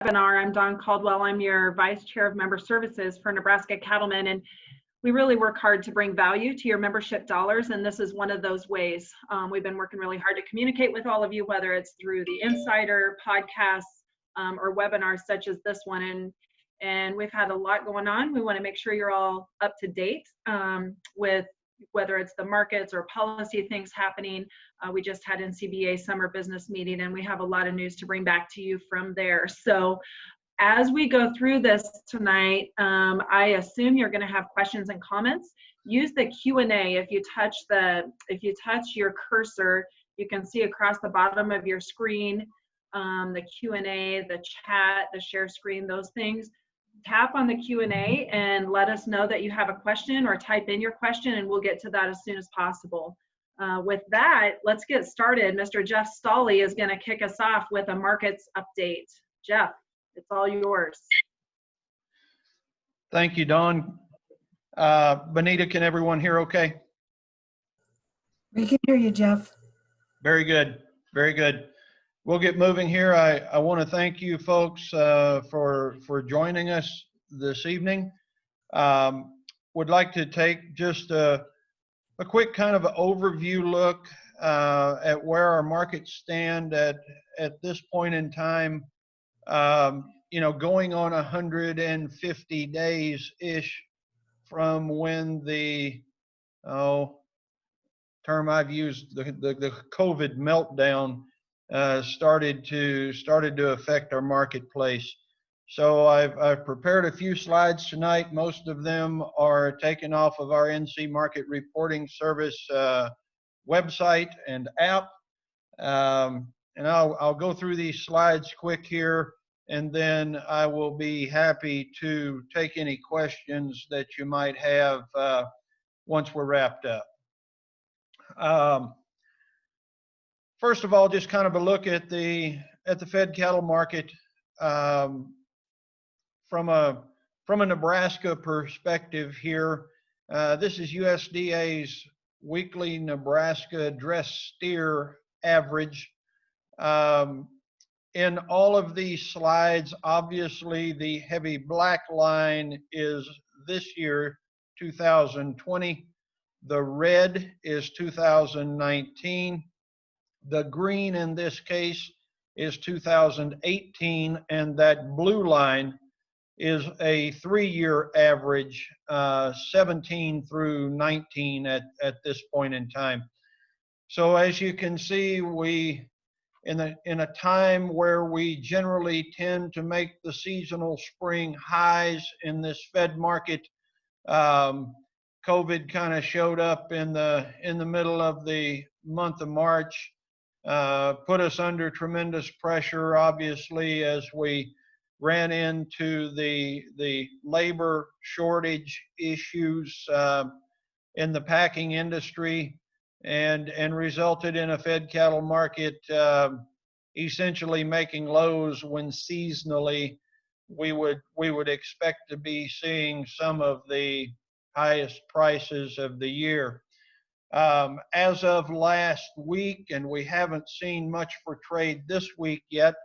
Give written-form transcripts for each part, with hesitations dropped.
webinar. I'm Dawn Caldwell. I'm your Vice Chair of Member Services for Nebraska Cattlemen, and we really work hard to bring value to your membership dollars, and this is one of those ways. We've been working really hard to communicate with all of you, whether it's through the Insider, podcasts, or webinars such as this one, and we've had a lot going on. We want to make sure you're all up to date with whether it's the markets or policy things happening. We just had NCBA summer business meeting, and we have a lot of news to bring back to you from there. So as we go through this tonight, I assume you're going to have questions and comments. Use the Q&A. If you touch your cursor, you can see across the bottom of your screen the Q&A, the chat, the share screen, those things. Tap on the Q&A and let us know that you have a question, or type in your question, and we'll get to that as soon as possible. With that, let's get started. Mr. Jeff Stolle is going to kick us off with a markets update. Jeff, it's all yours. Thank you, Dawn. Benita, can everyone hear okay? We can hear you, Jeff. Very good. Very good. We'll get moving here. I want to thank you folks for joining us this evening. Would like to take just a quick kind of overview look at where our markets stand at this point in time. You know, going on 150 days-ish from when the term I've used, the COVID meltdown started to affect our marketplace. So I've prepared a few slides tonight. Most of them are taken off of our NC Market Reporting Service website and app. And I'll go through these slides quick here, and then I will be happy to take any questions that you might have once we're wrapped up. First of all, just kind of a look at the fed cattle market from a Nebraska perspective here. This is USDA's weekly Nebraska dressed steer average. In all of these slides, obviously the heavy black line is this year, 2020. The red is 2019. The green in this case is 2018, and that blue line is a 3-year average, 17 through 19 at this point in time. So as you can see, we in a time where we generally tend to make the seasonal spring highs in this fed market, COVID kind of showed up in the middle of the month of March. Put us under tremendous pressure, obviously, as we ran into the labor shortage issues in the packing industry, and resulted in a fed cattle market essentially making lows when seasonally we would expect to be seeing some of the highest prices of the year. As of last week, and we haven't seen much for trade this week yet,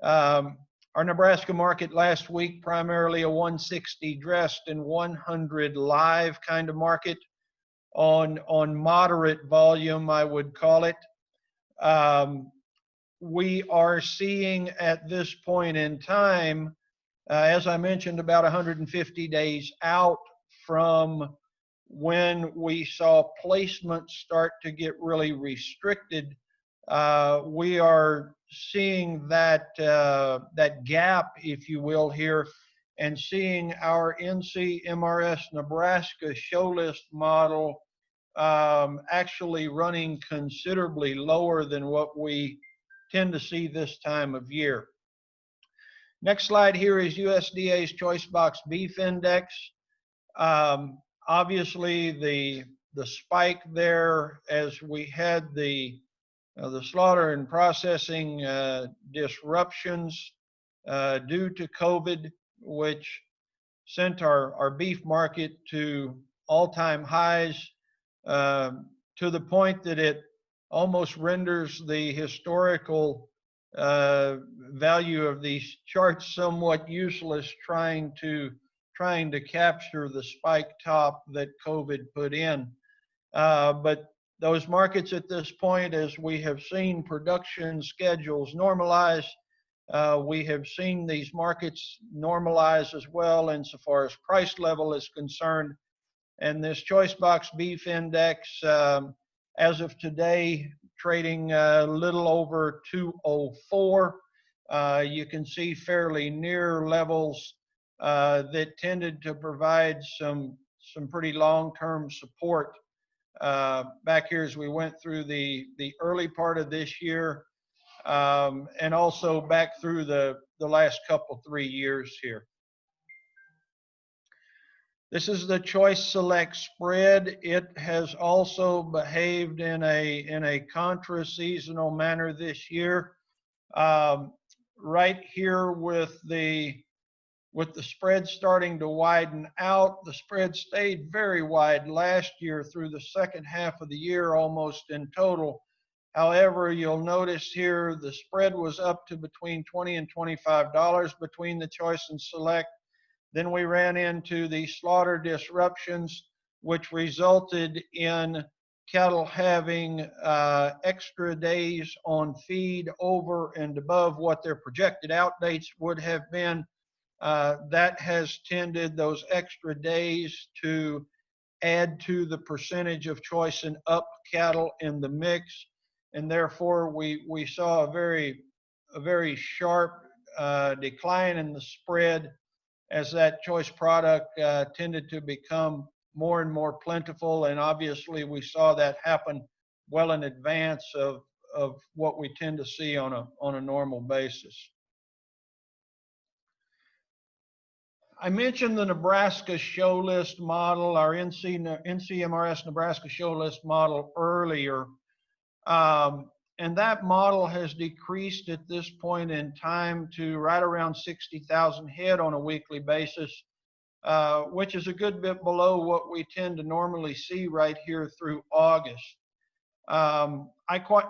our Nebraska market last week, primarily a 160 dressed and 100 live kind of market on moderate volume, I would call it. We are seeing at this point in time, as I mentioned, about 150 days out from when we saw placements start to get really restricted, we are seeing that gap, if you will, here, and seeing our NC MRS Nebraska show list model actually running considerably lower than what we tend to see this time of year. Next slide here is USDA's Choice Box Beef Index. Obviously, the spike there as we had the slaughter and processing disruptions due to COVID, which sent our beef market to all-time highs, to the point that it almost renders the historical value of these charts somewhat useless trying to capture the spike top that COVID put in. But those markets at this point, as we have seen production schedules normalize, we have seen these markets normalize as well insofar as price level is concerned. And this choice box beef index, as of today, trading a little over 204. You can see fairly near levels that tended to provide some pretty long-term support back here as we went through the early part of this year, and also back through the last couple 3 years here. This is the choice select spread. It has also behaved in a contra-seasonal manner this year. Right here with the spread starting to widen out, the spread stayed very wide last year through the second half of the year almost in total. However, you'll notice here the spread was up to between $20 and $25 between the choice and select. Then we ran into the slaughter disruptions, which resulted in cattle having extra days on feed over and above what their projected out dates would have been. That has tended, those extra days, to add to the percentage of choice and up cattle in the mix. And therefore, we saw a very sharp decline in the spread as that choice product tended to become more and more plentiful. And obviously we saw that happen well in advance of what we tend to see on a normal basis. I mentioned the Nebraska show list model, our NCMRS Nebraska show list model earlier. And that model has decreased at this point in time to right around 60,000 head on a weekly basis, which is a good bit below what we tend to normally see right here through August. I quite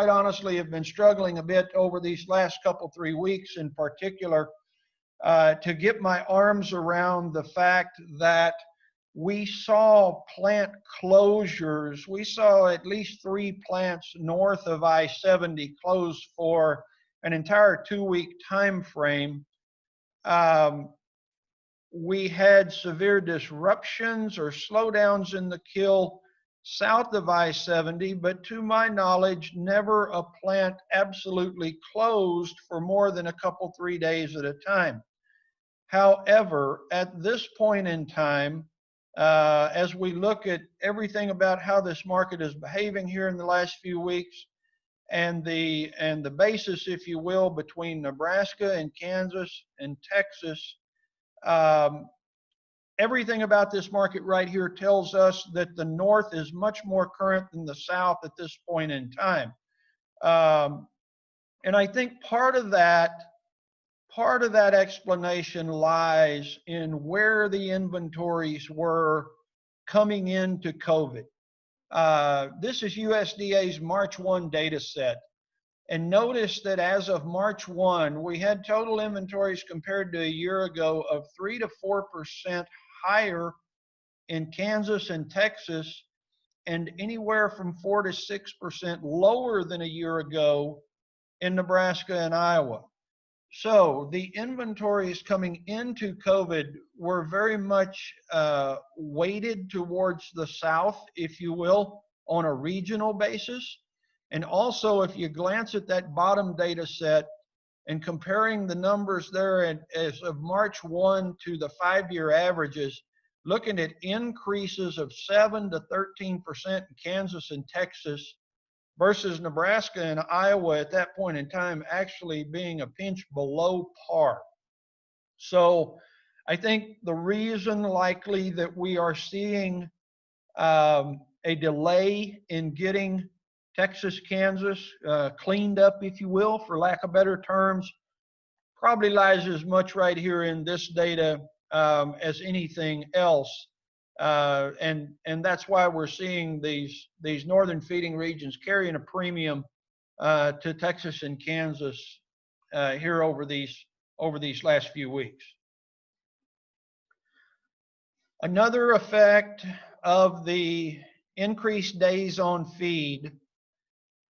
honestly have been struggling a bit over these last couple 3 weeks in particular to get my arms around the fact that we saw plant closures. We saw at least 3 plants north of I-70 closed for an entire 2-week time frame. We had severe disruptions or slowdowns in the kill south of I-70, but to my knowledge, never a plant absolutely closed for more than a couple, 3 days at a time. However, at this point in time, as we look at everything about how this market is behaving here in the last few weeks, and the basis, if you will, between Nebraska and Kansas and Texas, everything about this market right here tells us that the North is much more current than the South at this point in time. And I think part of that explanation lies in where the inventories were coming into COVID. This is USDA's March 1 data set. And notice that as of March 1, we had total inventories compared to a year ago of 3 to 4% higher in Kansas and Texas, and anywhere from 4 to 6% lower than a year ago in Nebraska and Iowa. So the inventories coming into COVID were very much weighted towards the South, if you will, on a regional basis. And also, if you glance at that bottom data set and comparing the numbers there as of March 1 to the 5-year averages, looking at increases of 7 to 13% in Kansas and Texas, versus Nebraska and Iowa at that point in time actually being a pinch below par. So I think the reason likely that we are seeing a delay in getting Texas, Kansas cleaned up, if you will, for lack of better terms, probably lies as much right here in this data as anything else. And that's why we're seeing these northern feeding regions carrying a premium to Texas and Kansas here over these last few weeks. Another effect of the increased days on feed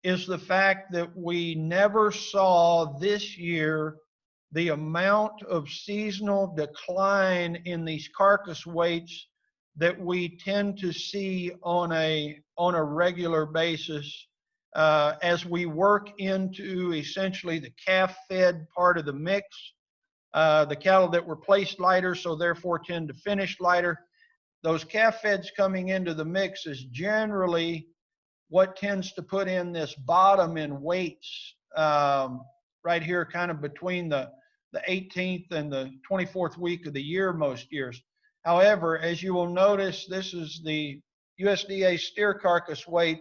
is the fact that we never saw this year the amount of seasonal decline in these carcass weights that we tend to see on a regular basis as we work into essentially the calf-fed part of the mix. The cattle that were placed lighter, so therefore tend to finish lighter. Those calf feds coming into the mix is generally what tends to put in this bottom in weights right here, kind of between the 18th and the 24th week of the year most years. However, as you will notice, this is the USDA steer carcass weight.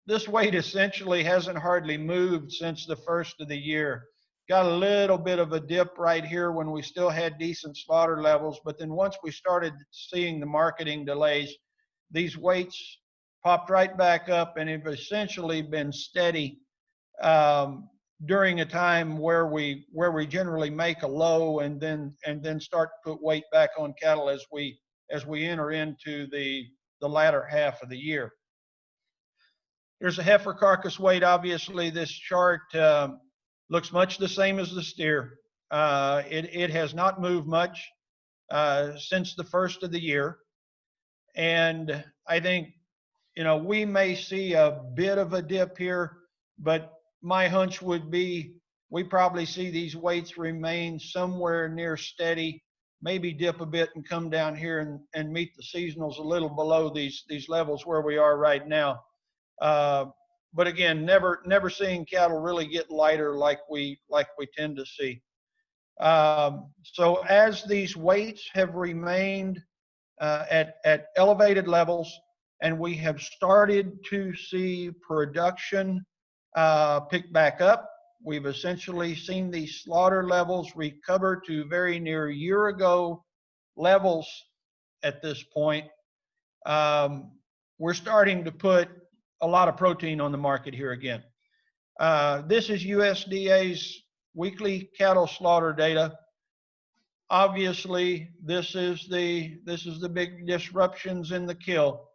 This weight essentially hasn't hardly moved since the first of the year. Got a little bit of a dip right here when we still had decent slaughter levels, but then once we started seeing the marketing delays, these weights popped right back up and have essentially been steady during a time where we generally make a low and then start to put weight back on cattle as we enter into the latter half of the year. There's a heifer carcass weight. Obviously, this chart looks much the same as the steer. It has not moved much since the first of the year. And I think, we may see a bit of a dip here, but my hunch would be we probably see these weights remain somewhere near steady, maybe dip a bit and come down here and meet the seasonals a little below these levels where we are right now. But again, never seeing cattle really get lighter like we tend to see. So as these weights have remained at elevated levels, and we have started to see production pick back up, we've essentially seen these slaughter levels recover to very near year ago levels at this point. We're starting to put a lot of protein on the market here again. This is USDA's weekly cattle slaughter data. Obviously, this is the big disruptions in the kill.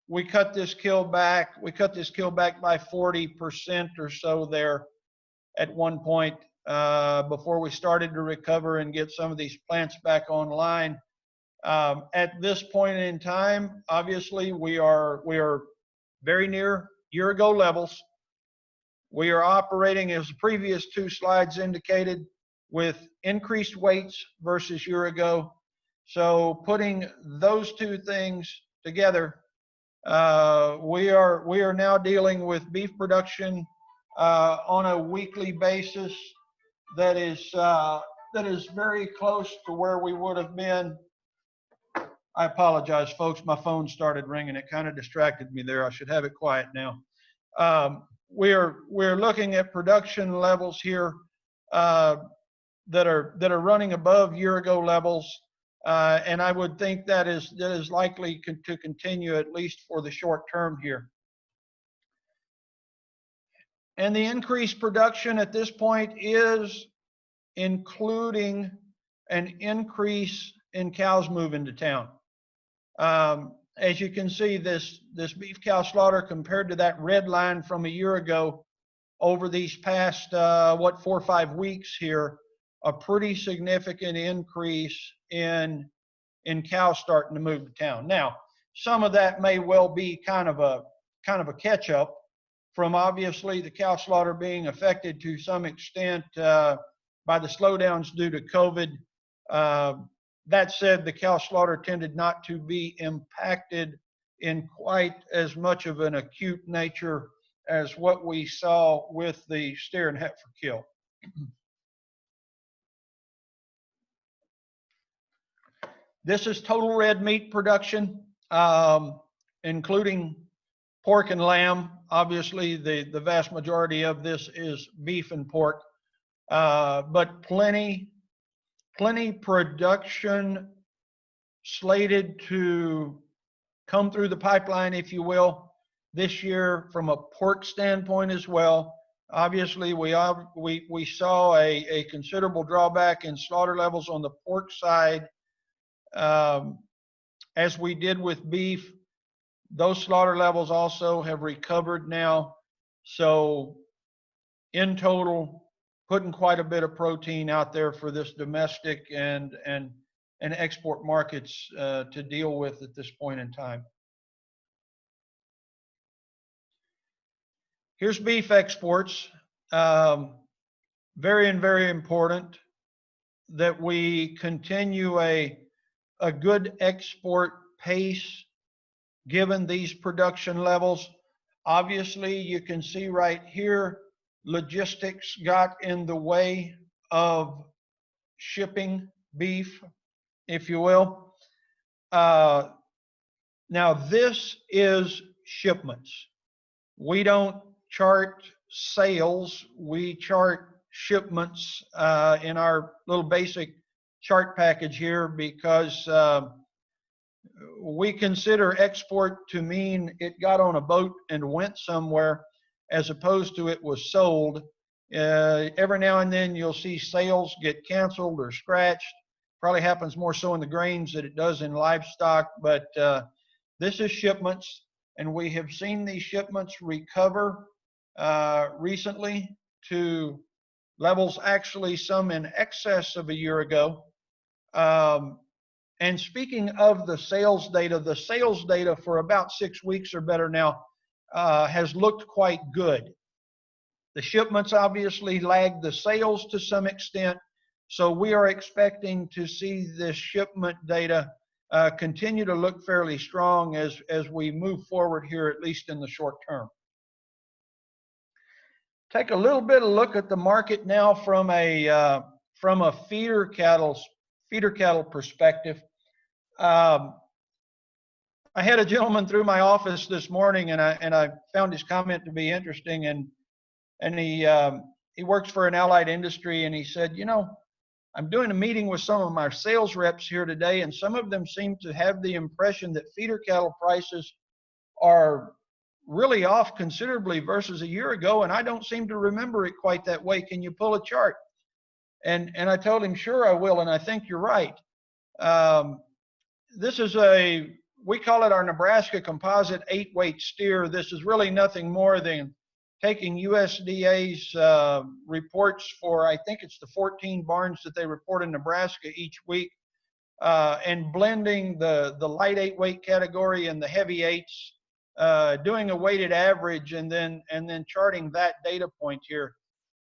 We cut this kill back by 40% or so there at one point before we started to recover and get some of these plants back online. At this point in time, obviously, we are very near year-ago levels. We are operating, as the previous two slides indicated, with increased weights versus year ago. So putting those two things together, we are now dealing with beef production on a weekly basis that is very close to where we would have been. I apologize, folks. My phone started ringing. It kind of distracted me there. I should have it quiet now. We're looking at production levels here that are running above year-ago levels, and I would think that is likely to continue at least for the short term here. And the increased production at this point is including an increase in cows moving to town. As you can see, this beef cow slaughter compared to that red line from a year ago over these past 4 or 5 weeks here, a pretty significant increase in cows starting to move to town. Now, some of that may well be kind of a catch up from obviously the cow slaughter being affected to some extent by the slowdowns due to COVID. That said, the cow slaughter tended not to be impacted in quite as much of an acute nature as what we saw with the steer and heifer kill. This is total red meat production, including pork and lamb. Obviously, the vast majority of this is beef and pork, but plenty production slated to come through the pipeline, if you will, this year from a pork standpoint as well. Obviously, we saw a considerable drawback in slaughter levels on the pork side, as we did with beef. Those slaughter levels also have recovered now. So in total, putting quite a bit of protein out there for this domestic and export markets to deal with at this point in time. Here's beef exports. Very important that we continue a good export pace given these production levels. Obviously, you can see right here, logistics got in the way of shipping beef, if you will. Now this is shipments. We don't chart sales, we chart shipments in our little basic chart package here, because we consider export to mean it got on a boat and went somewhere, as opposed to it was sold. Every now and then you'll see sales get canceled or scratched. Probably happens more so in the grains than it does in livestock, but this is shipments, and we have seen these shipments recover recently to levels actually some in excess of a year ago. And speaking of the sales data for about 6 weeks or better now has looked quite good. The shipments obviously lagged the sales to some extent, so we are expecting to see this shipment data continue to look fairly strong as we move forward here, at least in the short term. Take a little bit of look at the market now from a feeder cattle perspective. I had a gentleman through my office this morning, and I found his comment to be interesting, and he works for an allied industry, and he said, you know, I'm doing a meeting with some of my sales reps here today, and some of them seem to have the impression that feeder cattle prices are really off considerably versus a year ago, and I don't seem to remember it quite that way. Can you pull a chart? And I told him, sure, I will, and I think you're right. This is we call it our Nebraska Composite 8-weight steer. This is really nothing more than taking USDA's reports for, I think it's the 14 barns that they report in Nebraska each week, and blending the light 8-weight category and the heavy 8s, doing a weighted average, and then charting that data point here.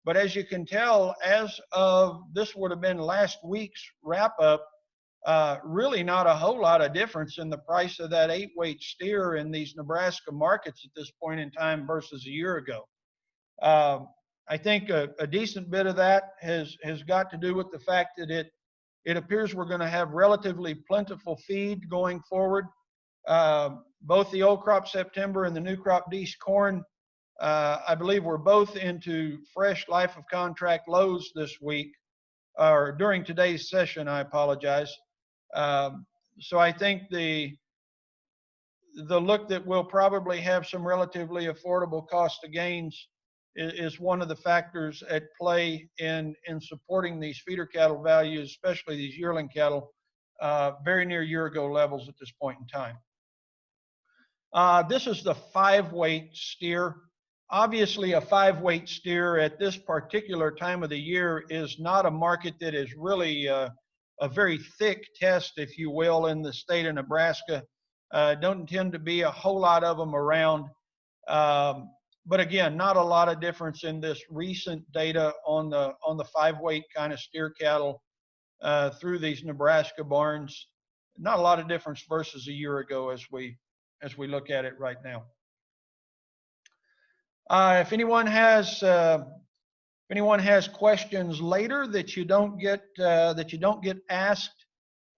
But as you can tell, as of this would have been last week's wrap up, really not a whole lot of difference in the price of that 8-weight steer in these Nebraska markets at this point in time versus a year ago. I think a decent bit of that has got to do with the fact that it appears we're going to have relatively plentiful feed going forward. Both the old crop September and the new crop Dece corn, I believe we're both into fresh life of contract lows this week, or during today's session, I apologize. So I think the look that we'll probably have some relatively affordable cost of gains is one of the factors at play in supporting these feeder cattle values, especially these yearling cattle, very near year ago levels at this point in time. This is the 5-weight steer. Obviously, a 5-weight steer at this particular time of the year is not a market that is really a very thick test, if you will, in the state of Nebraska. Don't tend to be a whole lot of them around. But again, not a lot of difference in this recent data on the 5-weight kind of steer cattle through these Nebraska barns. Not a lot of difference versus a year ago as we look at it right now. If anyone has questions later that you don't get asked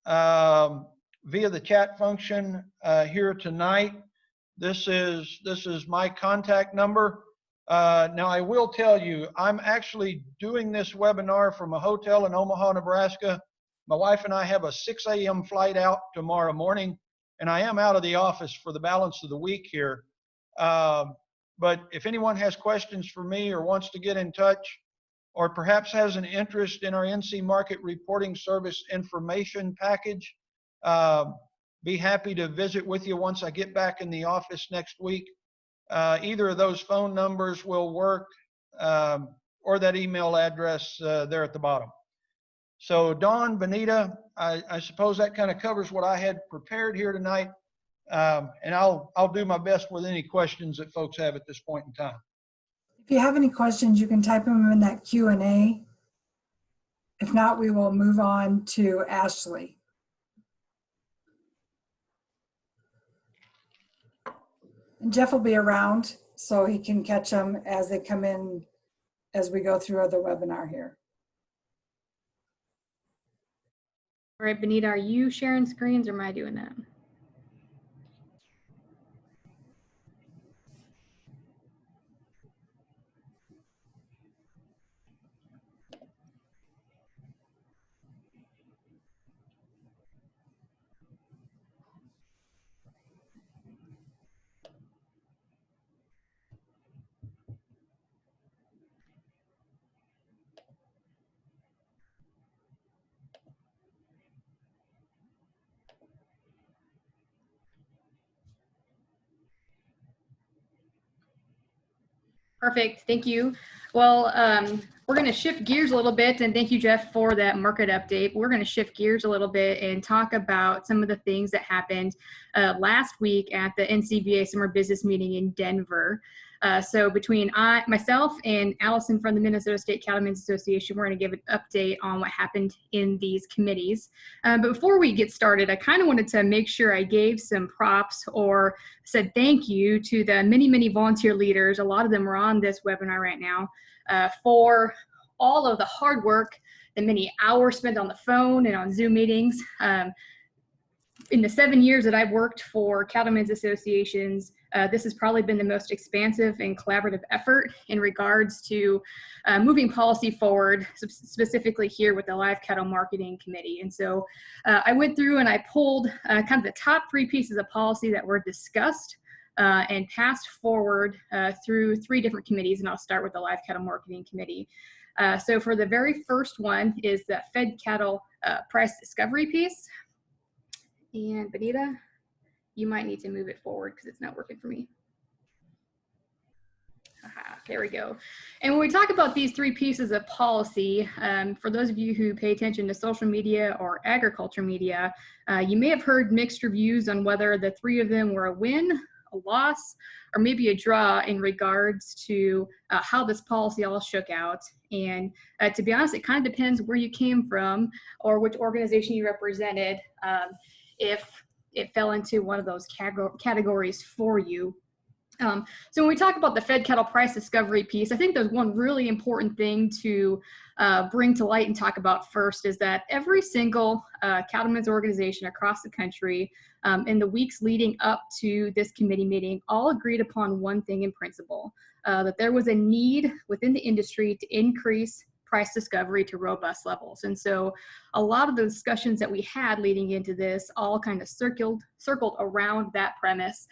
via the chat function here tonight, this is my contact number. Now I will tell you, I'm actually doing this webinar from a hotel in Omaha, Nebraska. My wife and I have a 6 a.m. flight out tomorrow morning, and I am out of the office for the balance of the week here. But if anyone has questions for me or wants to get in touch, or perhaps has an interest in our NC Market Reporting Service information package, be happy to visit with you once I get back in the office next week. Either of those phone numbers will work, or that email address there at the bottom. So Dawn, Benita, I suppose that kind of covers what I had prepared here tonight. And I'll do my best with any questions that folks have at this point in time. If you have any questions, you can type them in that Q&A. If not, we will move on to Ashley. And Jeff will be around so he can catch them as they come in as we go through the webinar here. All right, Benita, are you sharing screens or am I doing that? Perfect, thank you. Well, we're going to shift gears a little bit, and thank you, Jeff, for that market update. We're going to shift gears a little bit and talk about some of the things that happened last week at the NCBA Summer Business Meeting in Denver. So between myself and Allison from the Minnesota State Cattlemen's Association, we're going to give an update on what happened in these committees. But before we get started, I kind of wanted to make sure I gave some props or said thank you to the many, many volunteer leaders. A lot of them are on this webinar right now for all of the hard work, the many hours spent on the phone and on Zoom meetings. In the 7 years that I've worked for Cattlemen's Associations, this has probably been the most expansive and collaborative effort in regards to moving policy forward, specifically here with the Live Cattle Marketing Committee. And so I went through and I pulled kind of the top 3 pieces of policy that were discussed and passed forward through 3 different committees, and I'll start with the Live Cattle Marketing Committee. So for the very first one is the fed cattle price discovery piece. And Benita, you might need to move it forward because it's not working for me. Aha, there we go. And when we talk about these 3 pieces of policy, for those of you who pay attention to social media or agriculture media, you may have heard mixed reviews on whether the 3 of them were a win, a loss, or maybe a draw in regards to how this policy all shook out. And to be honest, it kind of depends where you came from or which organization you represented, if it fell into one of those categories for you. So when we talk about the fed cattle price discovery piece, I think there's one really important thing to bring to light and talk about first is that every single cattlemen's organization across the country in the weeks leading up to this committee meeting all agreed upon one thing in principle, that there was a need within the industry to increase price discovery to robust levels. And so a lot of the discussions that we had leading into this all kind of circled around that premise.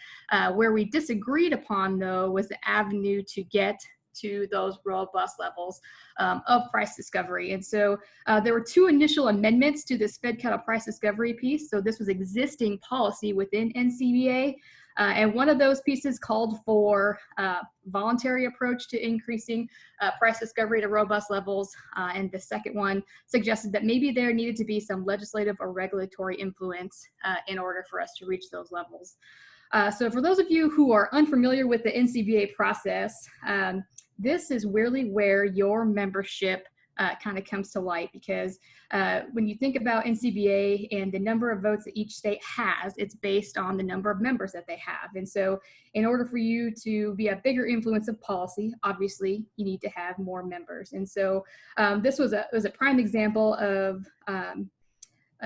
Where we disagreed upon, though, was the avenue to get to those robust levels of price discovery. And so there were 2 initial amendments to this fed cattle price discovery piece. So this was existing policy within NCBA. And one of those pieces called for voluntary approach to increasing price discovery to robust levels. And the second one suggested that maybe there needed to be some legislative or regulatory influence in order for us to reach those levels. So for those of you who are unfamiliar with the NCBA process, this is really where your membership kind of comes to light, because when you think about NCBA and the number of votes that each state has, it's based on the number of members that they have. And so in order for you to be a bigger influence of policy, obviously you need to have more members. And so this was a prime example of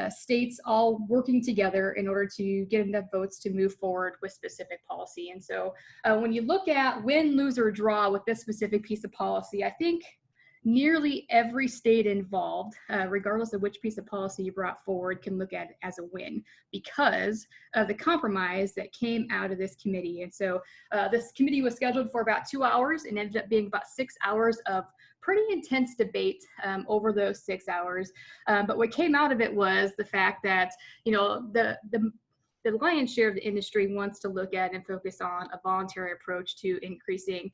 states all working together in order to get enough votes to move forward with specific policy. And so when you look at win, lose, or draw with this specific piece of policy, I think nearly every state involved, regardless of which piece of policy you brought forward, can look at it as a win because of the compromise that came out of this committee. And so this committee was scheduled for about 2 hours and ended up being about 6 hours of pretty intense debate over those 6 hours. But what came out of it was the fact that, you know, the lion's share of the industry wants to look at and focus on a voluntary approach to increasing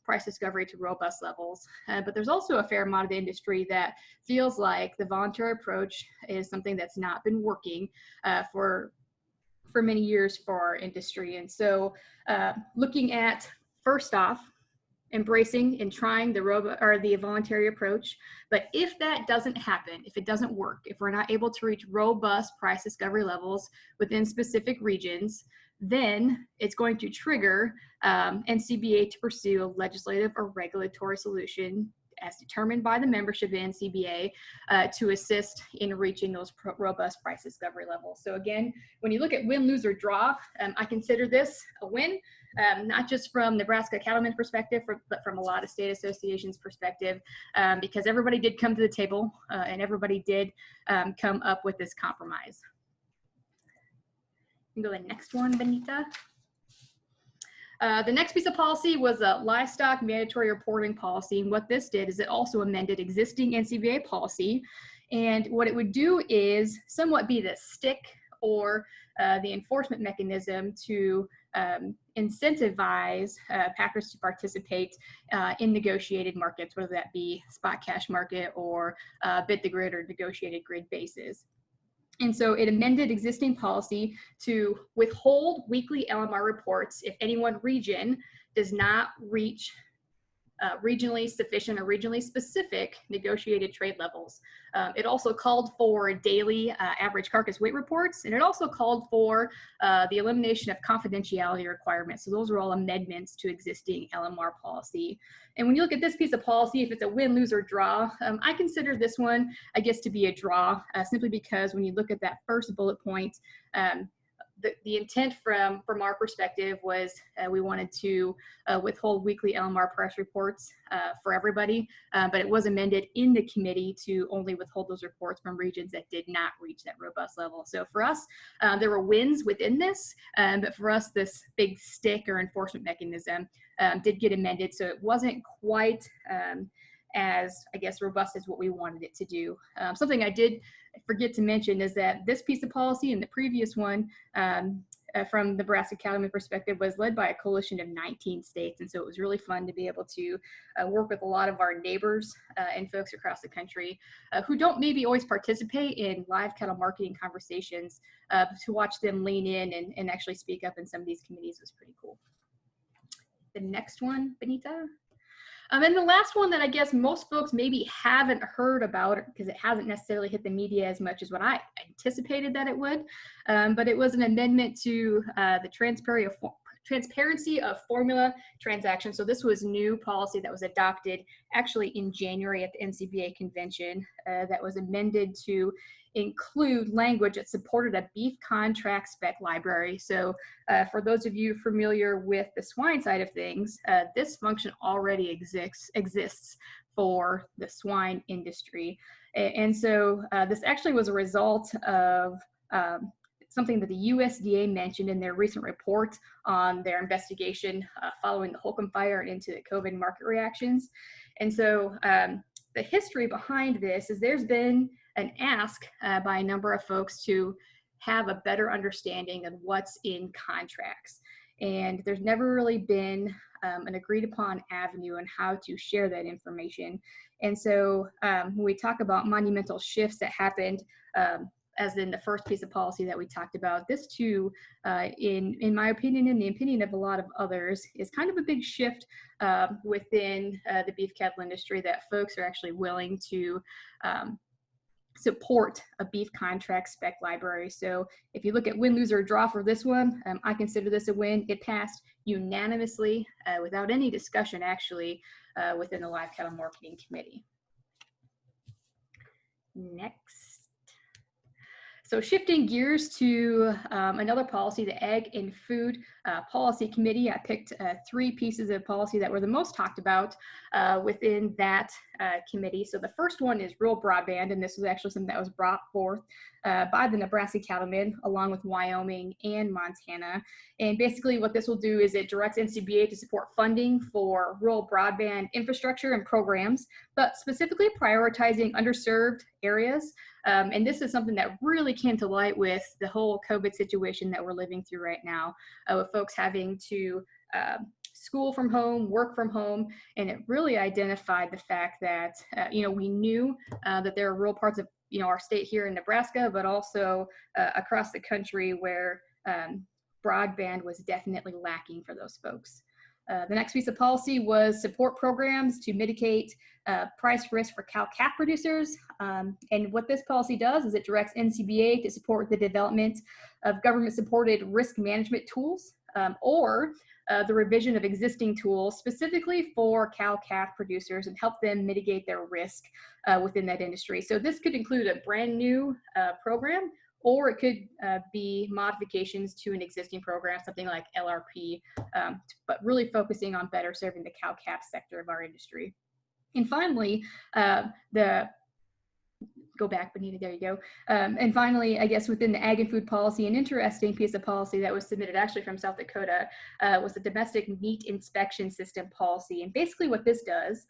price discovery to robust levels. But there's also a fair amount of the industry that feels like the voluntary approach is something that's not been working for many years for our industry. And so looking at, first off, embracing and trying the voluntary approach. But if that doesn't happen, if it doesn't work, if we're not able to reach robust price discovery levels within specific regions, then it's going to trigger NCBA to pursue a legislative or regulatory solution as determined by the membership of NCBA to assist in reaching those robust price discovery levels. So again, when you look at win, lose, or draw, I consider this a win, not just from Nebraska Cattlemen perspective, but from a lot of state associations perspective, because everybody did come to the table and everybody did come up with this compromise. You can go to the next one, Benita. The next piece of policy was a livestock mandatory reporting policy. And what this did is it also amended existing NCBA policy. And what it would do is somewhat be the stick or the enforcement mechanism to incentivize packers to participate in negotiated markets, whether that be spot cash market or bid the grid or negotiated grid basis. And so it amended existing policy to withhold weekly LMR reports if any one region does not reach regionally sufficient or regionally specific negotiated trade levels. It also called for daily average carcass weight reports, and it also called for the elimination of confidentiality requirements. So those are all amendments to existing LMR policy. And when you look at this piece of policy, if it's a win, lose, or draw, I consider this one, I guess, to be a draw, simply because when you look at that first bullet point, the intent from our perspective was we wanted to withhold weekly LMR price reports for everybody, but it was amended in the committee to only withhold those reports from regions that did not reach that robust level. So for us, there were wins within this, but for us, this big stick or enforcement mechanism did get amended, so it wasn't quite as, I guess, robust as what we wanted it to do. Something I did forget to mention is that this piece of policy and the previous one from the Nebraska Cattlemen perspective was led by a coalition of 19 states. And so it was really fun to be able to work with a lot of our neighbors and folks across the country who don't maybe always participate in live cattle marketing conversations. To watch them lean in and actually speak up in some of these committees was pretty cool. The next one, Benita. And the last one that I guess most folks maybe haven't heard about because it hasn't necessarily hit the media as much as what I anticipated that it would, but it was an amendment to the transparency of formula transactions. So this was new policy that was adopted actually in January at the NCBA convention that was amended to include language that supported a beef contract spec library. So for those of you familiar with the swine side of things, this function already exists for the swine industry. And so this actually was a result of something that the USDA mentioned in their recent report on their investigation following the Holcomb fire and into the COVID market reactions. And so the history behind this is there's been an ask by a number of folks to have a better understanding of what's in contracts. And there's never really been an agreed upon avenue on how to share that information. And so when we talk about monumental shifts that happened, as in the first piece of policy that we talked about, this too, in my opinion, and the opinion of a lot of others, is kind of a big shift within the beef cattle industry that folks are actually willing to support a beef contract spec library. So if you look at win, lose, or draw for this one, I consider this a win. It passed unanimously without any discussion actually within the Live Cattle Marketing Committee. Next. So shifting gears to another policy, the Ag and Food Policy Committee, I picked 3 pieces of policy that were the most talked about within that committee. So the first one is rural broadband, and this was actually something that was brought forth by the Nebraska Cattlemen, along with Wyoming and Montana. And basically what this will do is it directs NCBA to support funding for rural broadband infrastructure and programs, but specifically prioritizing underserved areas. And this is something that really came to light with the whole COVID situation that we're living through right now, with folks having to school from home, work from home, and it really identified the fact that, we knew that there are rural parts of, our state here in Nebraska, but also across the country where broadband was definitely lacking for those folks. The next piece of policy was support programs to mitigate price risk for cow-calf producers. And what this policy does is it directs NCBA to support the development of government-supported risk management tools or the revision of existing tools specifically for cow-calf producers and help them mitigate their risk within that industry. So this could include a brand new program, or it could be modifications to an existing program, something like LRP, but really focusing on better serving the cow-calf sector of our industry. And finally, go back, Benita, there you go. And finally, I guess within the ag and food policy, an interesting piece of policy that was submitted actually from South Dakota was the domestic meat inspection system policy. And basically what this does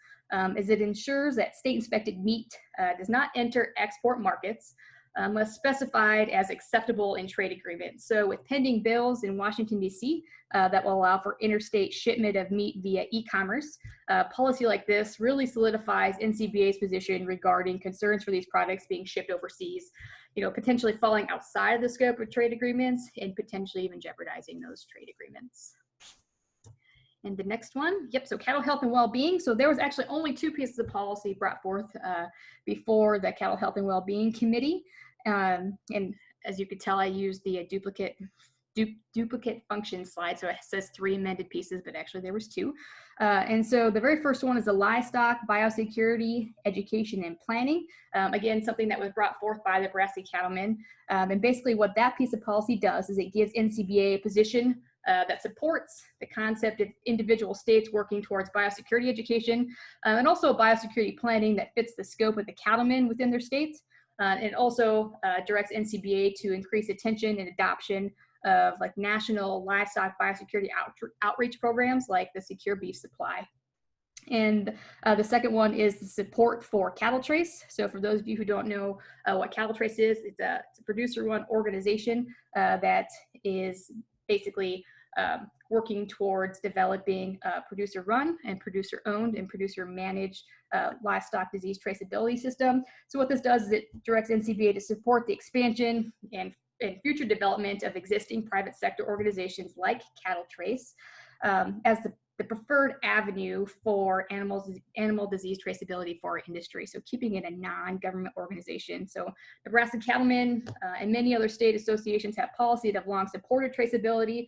is it ensures that state inspected meat does not enter export markets unless specified as acceptable in trade agreements. So with pending bills in Washington, D.C. That will allow for interstate shipment of meat via e-commerce, policy like this really solidifies NCBA's position regarding concerns for these products being shipped overseas, potentially falling outside of the scope of trade agreements and potentially even jeopardizing those trade agreements. And the next one, so cattle health and well-being. So there was actually only two pieces of policy brought forth before the Cattle Health and Well-being Committee. And as you could tell, I used the duplicate function slide. So it says 3 amended pieces, but actually there was 2. And so the very first one is the livestock, biosecurity, education, and planning. Again, something that was brought forth by the Nebraska Cattlemen. And basically what that piece of policy does is it gives NCBA a position that supports the concept of individual states working towards biosecurity education and also biosecurity planning that fits the scope of the cattlemen within their states. It also directs NCBA to increase attention and adoption of like national livestock biosecurity outreach programs like the Secure Beef Supply. And the second one is the support for Cattle Trace. So for those of you who don't know what Cattle Trace is, it's a producer-run organization that is basically working towards developing producer-run and producer-owned and producer-managed livestock disease traceability system. So what this does is it directs NCBA to support the expansion and future development of existing private sector organizations like Cattle Trace as the preferred avenue for animal disease traceability for our industry. So keeping it a non-government organization. So Nebraska Cattlemen and many other state associations have policy that have long supported traceability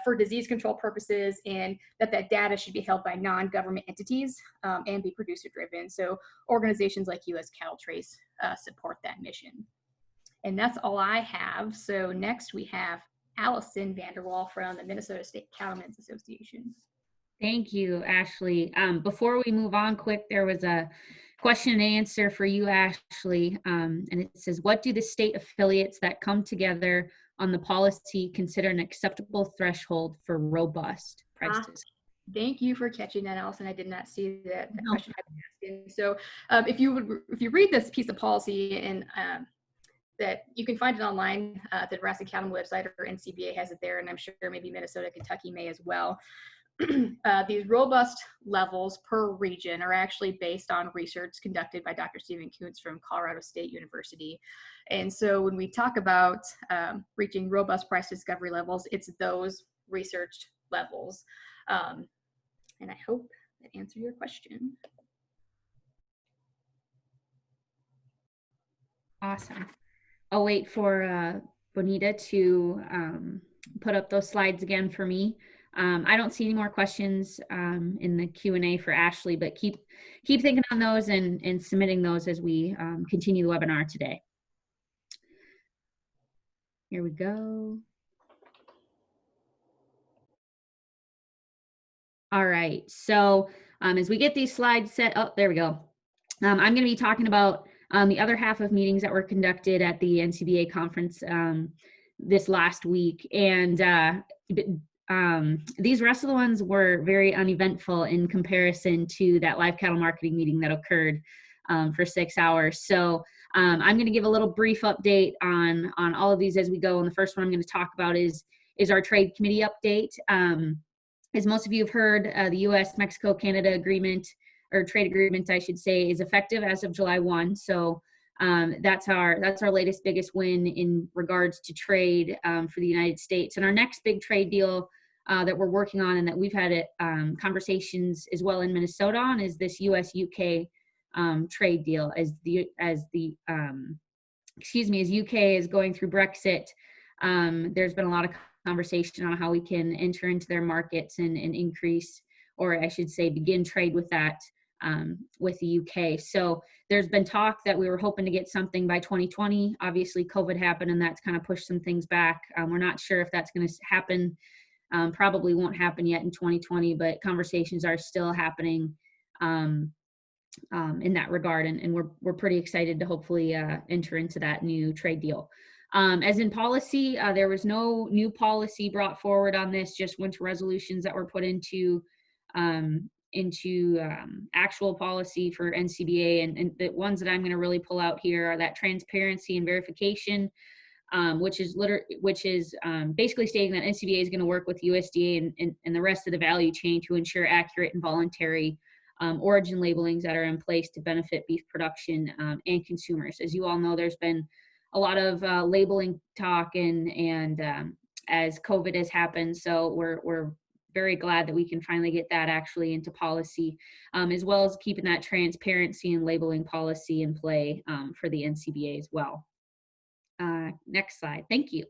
for disease control purposes, and that data should be held by non-government entities and be producer driven. So organizations like US Cattle Trace support that mission. And that's all I have. So next we have Allison Vanderwall from the Minnesota State Cattlemen's Association. Thank you, Ashley. Before we move on quick, there was a question and answer for you, Ashley. And it says, what do the state affiliates that come together on the policy consider an acceptable threshold for robust prices? Thank you for catching that, Allison. I did not see that question asking. So if you read this piece of policy, and that you can find it online at the Nebraska Cattlemen website, or NCBA has it there, and I'm sure maybe Minnesota, Kentucky may as well. These robust levels per region are actually based on research conducted by Dr. Stephen Kuntz from Colorado State University. And so when we talk about reaching robust price discovery levels, it's those researched levels. And I hope that answered your question. Awesome. I'll wait for Bonita to put up those slides again for me. I don't see any more questions in the Q&A for Ashley, but keep thinking on those and submitting those as we continue the webinar today. Here we go. All right, so as we get these slides set up, there we go. I'm going to be talking about the other half of meetings that were conducted at the NCBA conference this last week. And these rest of the ones were very uneventful in comparison to that live cattle marketing meeting that occurred for 6 hours. So I'm going to give a little brief update on all of these as we go. And the first one I'm going to talk about is our trade committee update. As most of you have heard, the U.S.-Mexico-Canada agreement, or trade agreement, I should say, is effective as of July 1. So that's our latest biggest win in regards to trade for the United States. And our next big trade deal that we're working on and that we've had conversations as well in Minnesota on is this U.S.-UK trade deal. As UK is going through Brexit, there's been a lot of conversation on how we can enter into their markets and increase, or I should say begin trade with that with the UK. So there's been talk that we were hoping to get something by 2020. Obviously COVID happened and that's kind of pushed some things back. We're not sure if that's going to happen. Probably won't happen yet in 2020, but conversations are still happening in that regard. And we're pretty excited to hopefully enter into that new trade deal. As in policy, there was no new policy brought forward on this, just winter resolutions that were put into actual policy for NCBA. And the ones that I'm going to really pull out here are that transparency and verification, which is basically stating that NCBA is going to work with USDA and the rest of the value chain to ensure accurate and voluntary origin labelings that are in place to benefit beef production and consumers. As you all know, there's been a lot of labeling talk and as COVID has happened, so we're very glad that we can finally get that actually into policy, as well as keeping that transparency and labeling policy in play for the NCBA as well. Next slide, thank you.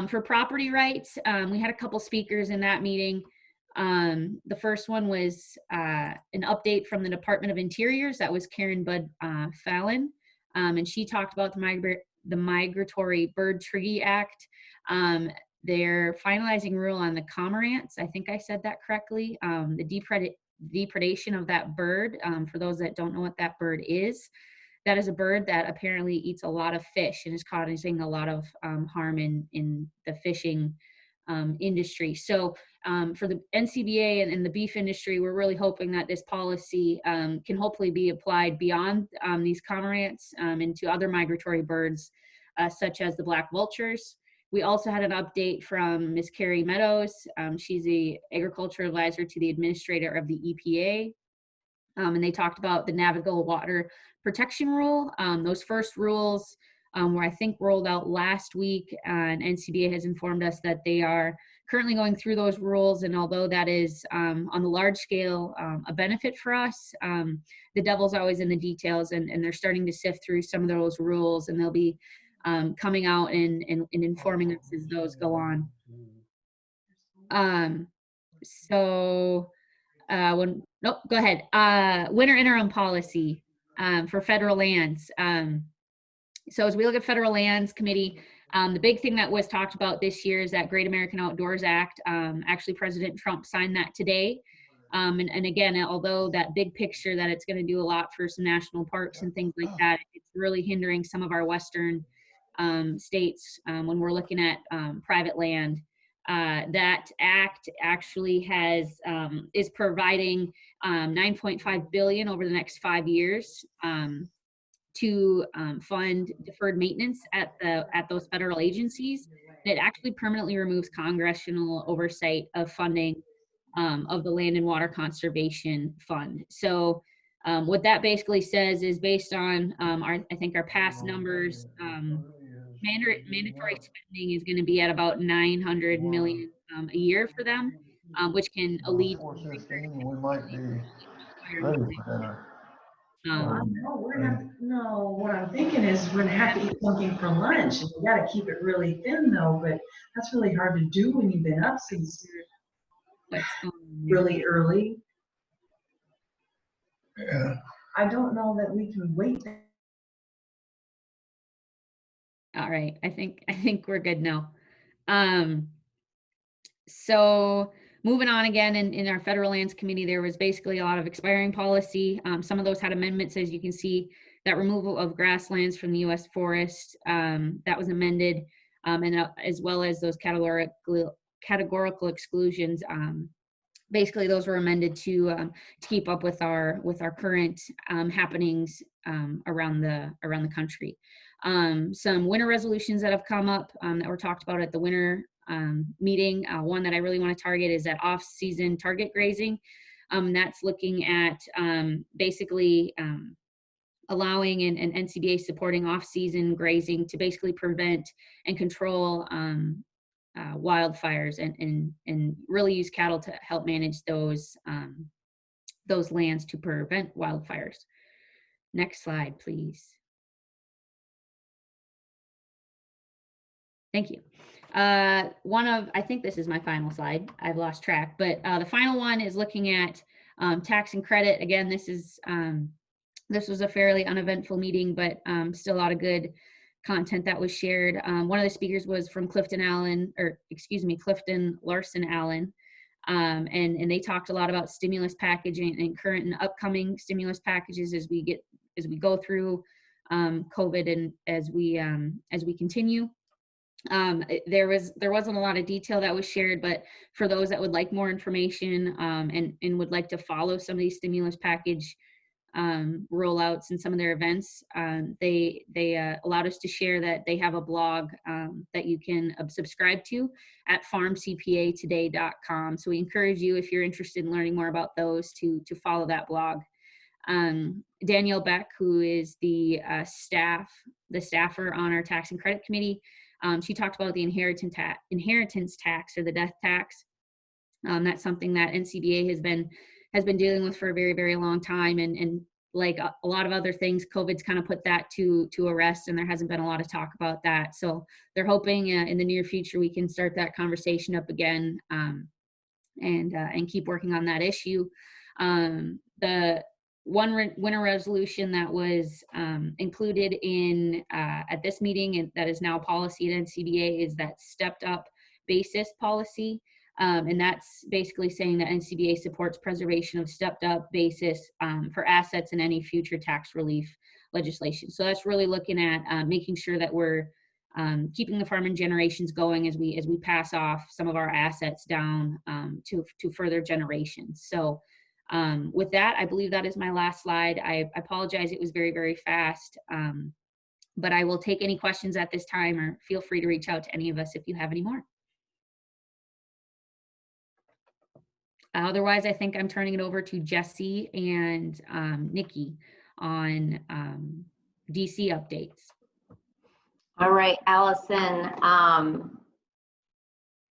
For property rights, we had a couple speakers in that meeting. The first one was an update from the Department of Interiors. That was Karen Budd Fallon, and she talked about the Migratory Bird Treaty Act. They're finalizing rule on the cormorants. I think I said that correctly. The depredation of that bird. For those that don't know what that bird is, that is a bird that apparently eats a lot of fish and is causing a lot of harm in the fishing industry. So for the NCBA and the beef industry, we're really hoping that this policy can hopefully be applied beyond these cormorants into other migratory birds, such as the black vultures. We also had an update from Ms. Carrie Meadows. She's the agriculture advisor to the administrator of the EPA. And they talked about the Navigable water protection rule. Those first rules were, I think, rolled out last week, and NCBA has informed us that they are currently going through those rules. And although that is on the large scale a benefit for us, the devil's always in the details, and they're starting to sift through some of those rules, and they'll be coming out and informing us as those go on. Nope, go ahead. Winter interim policy for federal lands. So as we look at federal lands committee, the big thing that was talked about this year is that Great American Outdoors Act. Actually, President Trump signed that today. And again, although that big picture that it's going to do a lot for some national parks and things like that, it's really hindering some of our western states when we're looking at private land. That act actually is providing $9.5 billion over the next 5 years to fund deferred maintenance at those federal agencies. It actually permanently removes congressional oversight of funding of the Land and Water Conservation Fund. So what that basically says is, based on our past numbers, mandatory spending is going to be at about $900 million a year for them, which can lead to we might be ready for dinner. No, what I'm thinking is we're gonna have to eat something for lunch, and we gotta keep it really thin though, but that's really hard to do when you've been up since really early. Yeah. I don't know that we can wait. All right, I think we're good now. So moving on again, in our federal lands committee, there was basically a lot of expiring policy. Some of those had amendments, as you can see, that removal of grasslands from the U.S. forest, that was amended, and as well as those categorical exclusions. Basically, those were amended to keep up with our current happenings around the country. Some winter resolutions that have come up that were talked about at the winter meeting. One that I really want to target is that off-season target grazing. That's looking at basically allowing and NCBA supporting off-season grazing to basically prevent and control wildfires and really use cattle to help manage those lands to prevent wildfires. Next slide, please. Thank you. I think this is my final slide. I've lost track, but the final one is looking at tax and credit. That this was a fairly uneventful meeting, but still a lot of good content that was shared. One of the speakers was from Clifton Larson Allen, and they talked a lot about stimulus packaging and current and upcoming stimulus packages as we go through COVID and as we continue. There wasn't a lot of detail that was shared, but for those that would like more information and would like to follow some of these stimulus package rollouts and some of their events, they allowed us to share that they have a blog that you can subscribe to at farmcpatoday.com. So we encourage you, if you're interested in learning more about those, to follow that blog. Danielle Beck, who is the staffer on our tax and credit committee, she talked about the inheritance tax or the death tax. That's something that NCBA has been dealing with for a very, very long time. And like a lot of other things, COVID's kind of put that to a rest, and there hasn't been a lot of talk about that. So they're hoping in the near future we can start that conversation up again and keep working on that issue. The winter resolution that was included in at this meeting and that is now policy at NCBA is that stepped up basis policy. And that's basically saying that NCBA supports preservation of stepped up basis for assets in any future tax relief legislation. So that's really looking at making sure that we're keeping the farming generations going as we pass off some of our assets down to further generations. So with that, I believe that is my last slide. I apologize, it was very, very fast, but I will take any questions at this time, or feel free to reach out to any of us if you have any more. Otherwise, I think I'm turning it over to Jesse and Nikki on DC updates. All right, Allison.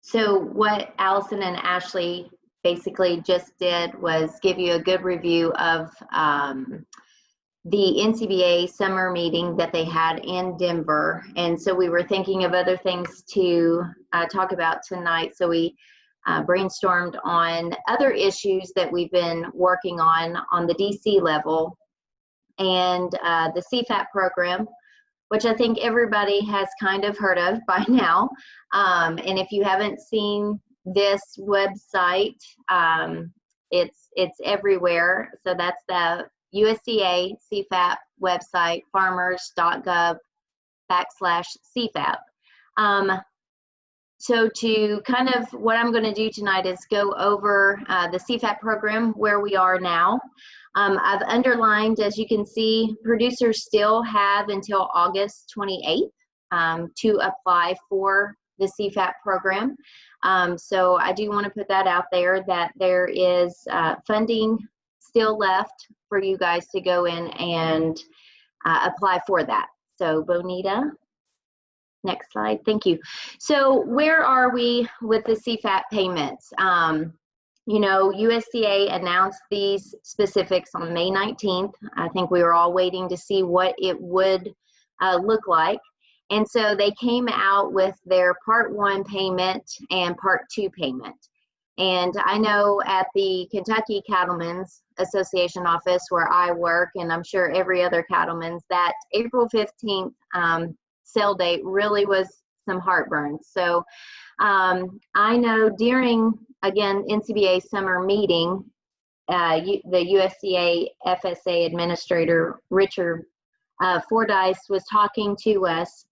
So what Allison and Ashley basically just did was give you a good review of the NCBA summer meeting that they had in Denver. And so we were thinking of other things to talk about tonight. So we brainstormed on other issues that we've been working on the DC level, and the CFAP program, which I think everybody has kind of heard of by now. And if you haven't seen this website, it's everywhere. So that's the USDA CFAP website, farmers.gov/CFAP. So to kind of what I'm going to do tonight is go over the CFAP program, where we are now. I've underlined, as you can see, producers still have until August 28th to apply for the CFAP program. So I do want to put that out there, that there is funding still left for you guys to go in and apply for that. So Bonita, next slide, thank you. So where are we with the CFAP payments? You know, USDA announced these specifics on May 19th. I think we were all waiting to see what it would look like. And so they came out with their Part 1 payment and Part 2 payment. And I know at the Kentucky Cattlemen's Association office where I work, and I'm sure every other cattleman's, that April 15th sale date really was some heartburn. So I know during, again, NCBA summer meeting, the USDA FSA Administrator Richard Fordyce was talking to us,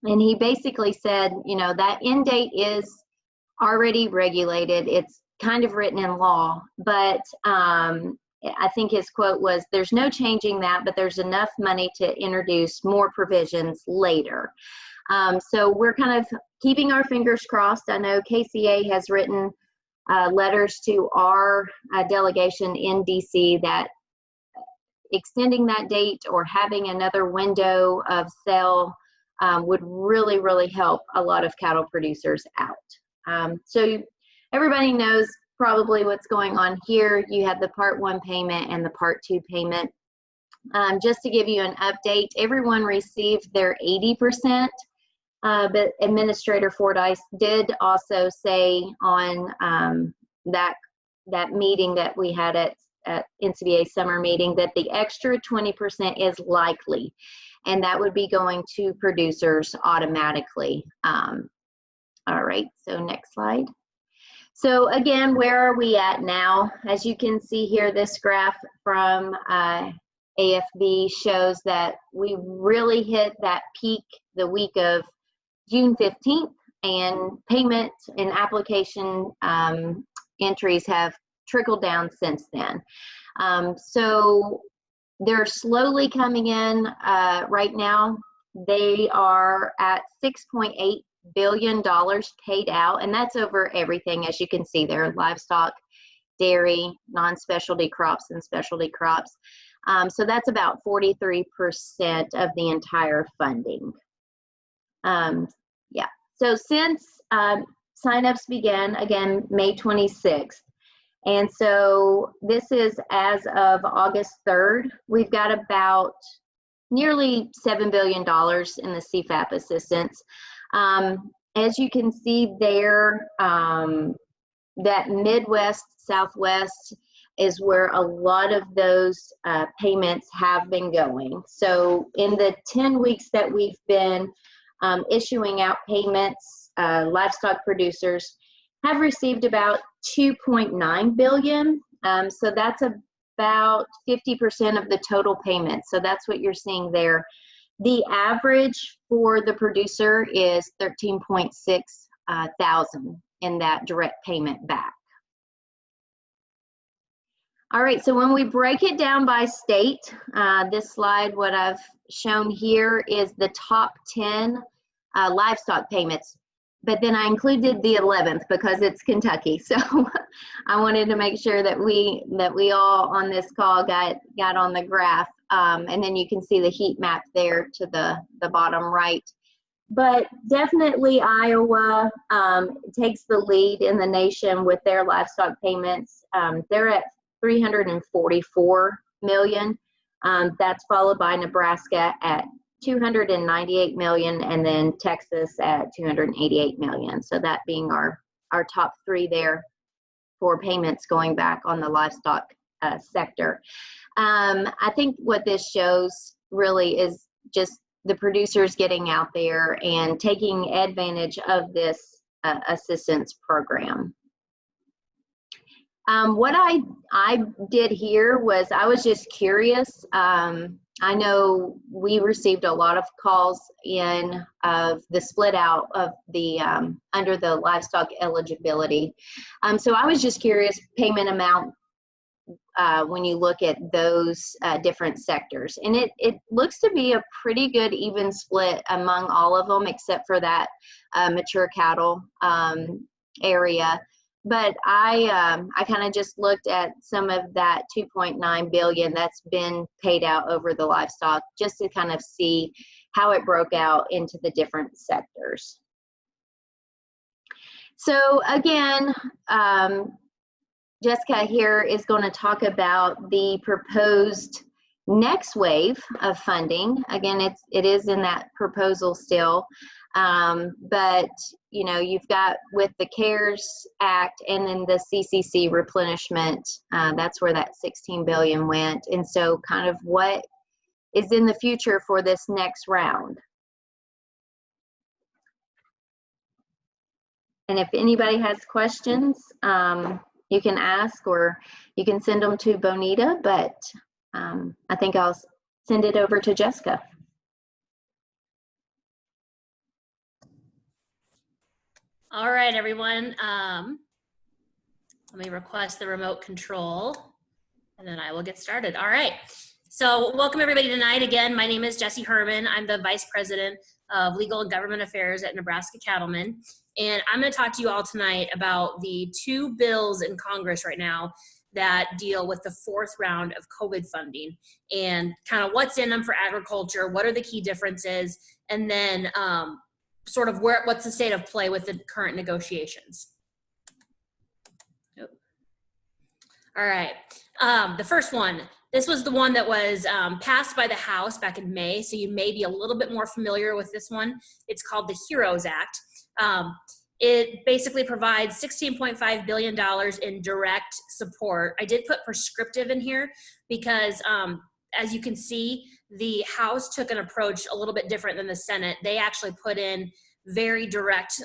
and he basically said, you know, that end date is already regulated. It's kind of written in law, but I think his quote was, there's no changing that, but there's enough money to introduce more provisions later. So we're kind of keeping our fingers crossed. I know KCA has written letters to our delegation in DC that extending that date or having another window of sale would really, really help a lot of cattle producers out. So everybody knows probably what's going on here. You have the Part 1 payment and the Part 2 payment. Just to give you an update, everyone received their 80%, but Administrator Fordyce did also say on that meeting that we had at NCBA summer meeting that the extra 20% is likely, and that would be going to producers automatically. All right, so next slide. So again, where are we at now? As you can see here, this graph from AFB shows that we really hit that peak the week of June 15th, and payment and application entries have trickled down since then. So they're slowly coming in right now. They are at $6.8 billion paid out, and that's over everything, as you can see there: livestock, dairy, non-specialty crops, and specialty crops. So that's about 43% of the entire funding. Yeah, so since signups began, again, May 26th, and so this is as of August 3rd, we've got about nearly $7 billion in the CFAP assistance. As you can see there, that Midwest, Southwest is where a lot of those payments have been going. So in the 10 weeks that we've been issuing out payments, livestock producers have received about 2.9 billion. So that's about 50% of the total payment. So that's what you're seeing there. The average for the producer is 13.6 thousand in that direct payment back. All right, so when we break it down by state, this slide, what I've shown here is the top 10 livestock payments, but then I included the 11th because it's Kentucky. So I wanted to make sure that we all on this call got on the graph. And then you can see the heat map there to the bottom right. But definitely Iowa takes the lead in the nation with their livestock payments. They're at 344 million. That's followed by Nebraska at 298 million, and then Texas at 288 million. So that being our top three there for payments going back on the livestock sector. I think what this shows really is just the producers getting out there and taking advantage of this assistance program. What I did here was I was just curious. I know we received a lot of calls in of the split out of the under the livestock eligibility. So I was just curious payment amount when you look at those different sectors. And it looks to be a pretty good even split among all of them except for that mature cattle area. But I kind of just looked at some of that 2.9 billion that's been paid out over the livestock just to kind of see how it broke out into the different sectors. So again, Jessica here is going to talk about the proposed next wave of funding. Again, it is in that proposal still. But you know, you've got with the CARES Act and then the CCC replenishment, that's where that 16 billion went. And so kind of what is in the future for this next round. And if anybody has questions, you can ask or you can send them to Bonita, but I think I'll send it over to Jessica. All right, everyone. Let me request the remote control and then I will get started. All right. So welcome everybody tonight. Again, my name is Jessie Herman. I'm the Vice President of Legal and Government Affairs at Nebraska Cattlemen. And I'm going to talk to you all tonight about the 2 bills in Congress right now that deal with the 4th round of COVID funding and kind of what's in them for agriculture, what are the key differences, and then sort of what's the state of play with the current negotiations. All right, the first one, this was the one that was passed by the House back in May, so you may be a little bit more familiar with this one. It's called the HEROES Act. It basically provides $16.5 billion in direct support. I did put prescriptive in here because as you can see, the House took an approach a little bit different than the Senate. They actually put in very direct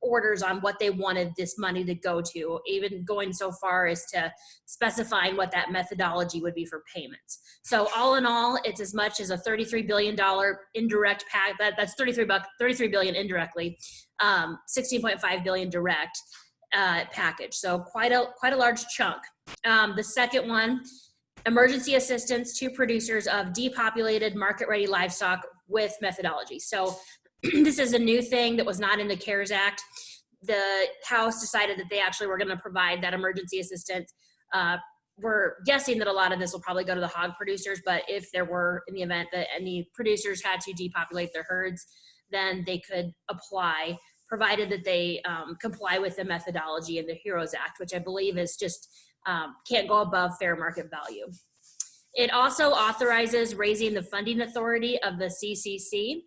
orders on what they wanted this money to go to, even going so far as to specifying what that methodology would be for payments. So all in all, it's as much as a $33 billion indirect that's $33 billion indirectly, 16.5 billion direct package. So quite a large chunk. The second one, emergency assistance to producers of depopulated market-ready livestock with methodology. So this is a new thing that was not in the CARES Act. The House decided that they actually were going to provide that emergency assistance. We're guessing that a lot of this will probably go to the hog producers, but if there were, in the event that any producers had to depopulate their herds, then they could apply, provided that they comply with the methodology in the HEROES Act, which I believe is just can't go above fair market value. It also authorizes raising the funding authority of the CCC.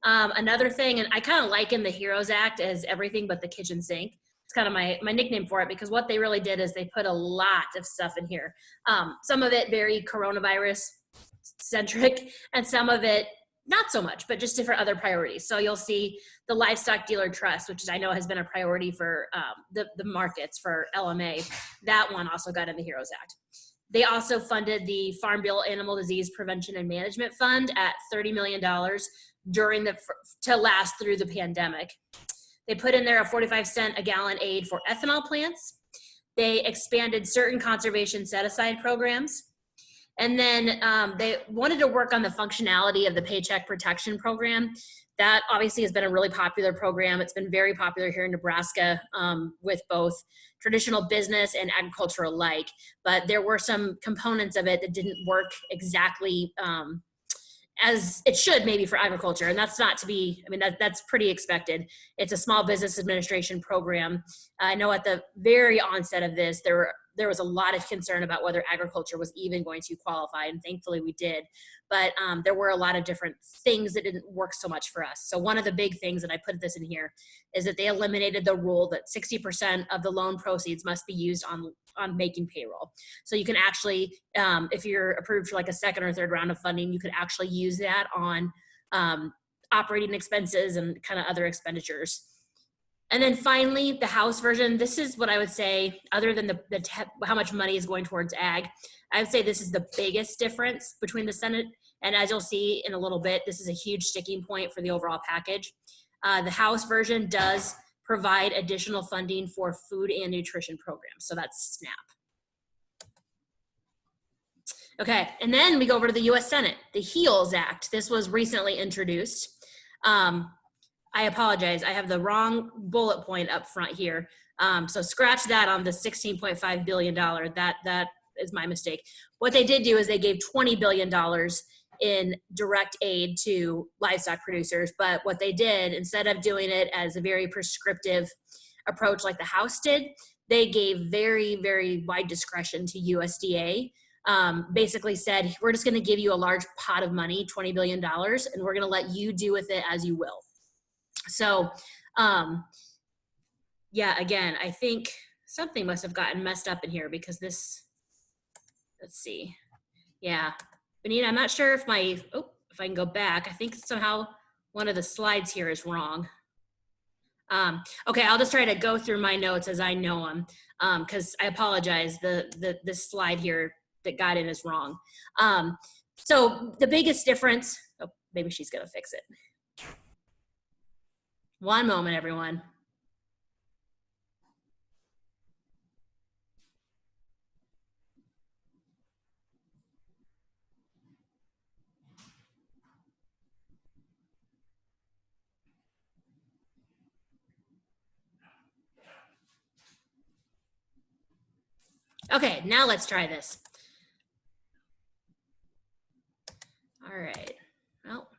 Another thing, and I kind of liken the HEROES Act as everything but the kitchen sink. It's kind of my nickname for it because what they really did is they put a lot of stuff in here. Some of it very coronavirus centric and some of it not so much, but just different other priorities. So you'll see the Livestock Dealer Trust, which is, I know has been a priority for the markets for LMA. That one also got in the HEROES Act. They also funded the Farm Bill Animal Disease Prevention and Management Fund at $30 million to last through the pandemic. They put in there a 45-cent a gallon aid for ethanol plants. They expanded certain conservation set-aside programs. And then they wanted to work on the functionality of the Paycheck Protection Program. That obviously has been a really popular program. It's been very popular here in Nebraska with both traditional business and agriculture alike. But there were some components of it that didn't work exactly as it should maybe for agriculture. And that's not to be, I mean, that's pretty expected. It's a small business administration program. I know at the very onset of this, there was a lot of concern about whether agriculture was even going to qualify, and thankfully we did. But there were a lot of different things that didn't work so much for us. So one of the big things, and I put this in here, is that they eliminated the rule that 60% of the loan proceeds must be used on making payroll. So you can actually, if you're approved for like a second or third round of funding, you could actually use that on operating expenses and kind of other expenditures. And then finally, the House version, this is what I would say, other than how much money is going towards ag, I would say this is the biggest difference between the Senate. And as you'll see in a little bit, this is a huge sticking point for the overall package. The House version does provide additional funding for food and nutrition programs. So that's SNAP. Okay, and then we go over to the US Senate, the HEALS Act. This was recently introduced. I apologize, I have the wrong bullet point up front here. So scratch that on the $16.5 billion, that is my mistake. What they did do is they gave $20 billion in direct aid to livestock producers, but what they did, instead of doing it as a very prescriptive approach like the House did, they gave very, very wide discretion to USDA. Basically said, we're just gonna give you a large pot of money, $20 billion, and we're gonna let you do with it as you will. So, yeah, again, I think something must have gotten messed up in here because this, let's see. Yeah, Benita, I'm not sure if if I can go back. I think somehow one of the slides here is wrong. Okay, I'll just try to go through my notes as I know them, because I apologize, this slide here that got in is wrong. So the biggest difference, oh, maybe she's gonna fix it. One moment, everyone. Okay, now let's try this. All right, well,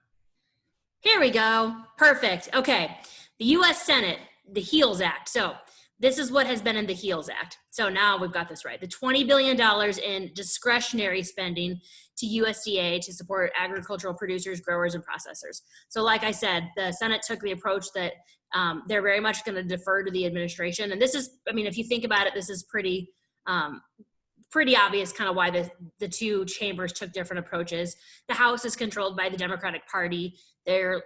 here we go, perfect. Okay, the US Senate, the HEALS Act. So this is what has been in the HEALS Act. So now we've got this right. The $20 billion in discretionary spending to USDA to support agricultural producers, growers, and processors. So like I said, the Senate took the approach that they're very much going to defer to the administration. And this is, I mean, if you think about it, this is pretty obvious kind of why the two chambers took different approaches. The House is controlled by the Democratic Party. They're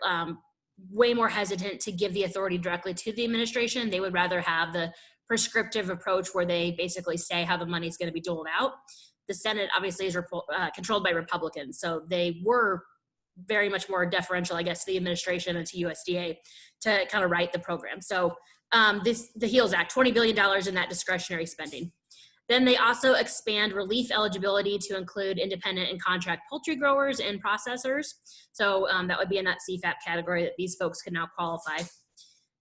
way more hesitant to give the authority directly to the administration. They would rather have the prescriptive approach where they basically say how the money is going to be doled out. The Senate obviously is controlled by Republicans, so they were very much more deferential, I guess, to the administration and to USDA to kind of write the program. So the HEALS Act, $20 billion in that discretionary spending. Then they also expand relief eligibility to include independent and contract poultry growers and processors. So that would be in that CFAP category that these folks can now qualify.